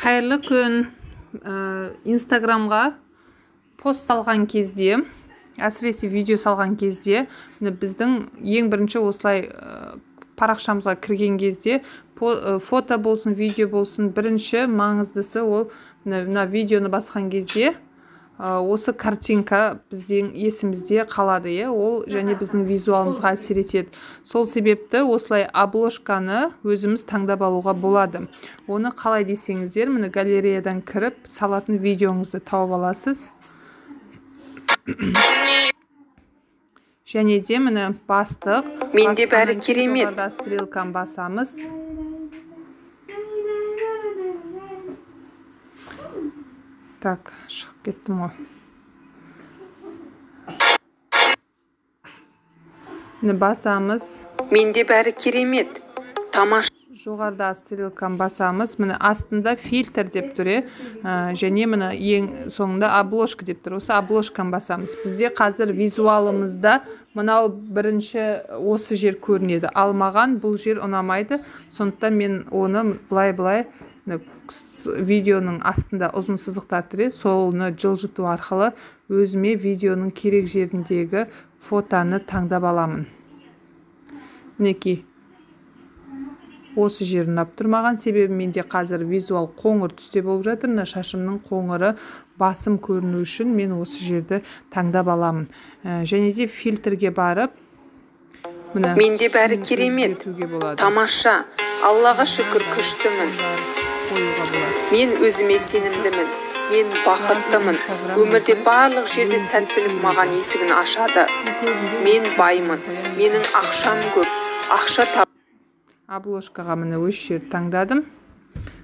Қайырлы күн. Инстаграмға пост салған кезде, әсіресе видео салған кезде, біздің ең бірінші осылай парақшамызға кірген кезде фото болсын, видео болсын, бірінші маңыздысы ол мына видеоны басқан кезде осы картинка біздің есімізде қалады, ол және біздің визуалымызға әсер етеді. Сол себепті осылай обложканы өзіміз таңдап алуға болады. Оны қалай десеңіздер, міне галереядан кіріп, салатын видеоңызды тауып аласыз. Және де міне бастық. Менде бәрі керемет. Стрелканы басамыз. Так, шығып кеттім ғой. Міне басамыз. Менде бәрі керемет. Тамаша. Жоғарда стрелканы басамыз. Міне астында фильтр деп тұр, және міне ең соңында обложка деп тұр. Осы обложканы басамыз. Бізде қазір визуалымызда мынау бірінші осы жер көрінеді. Алмаған бұл жер ұнамайды. Сондықтан мен оны былай видеоның астында ұзын сызықтар тұр, соны жылжыту арқылы өзіме видеоның керек жеріндегі фотоны таңдап аламын. Мінекей. Осы жер ұнап тұрмаған, себебі менде қазір визуал қоңыр түсте болып жатыр. Шашымның қоңыры басым көріну үшін мен осы жерді таңдап аламын. Және де фильтрге барып, менде бәрі керемет. Тамаша. Аллаға шүкір күштімін. Мен өзіме сенімдімін. Мен бақыттымын. Өмірде барлық жерде сәттілік маған есігін ашады. Мен баймын. Менің ақшам көп. Ақша тап. Обложкаға міне өз жер таңдадым.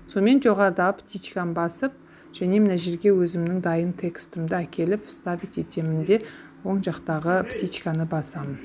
Сонымен жоғарда птичканы басып, және мына жерге өзімнің дайын текстімді әкеліп вставить етемін де оң жақтағы птичканы басамын.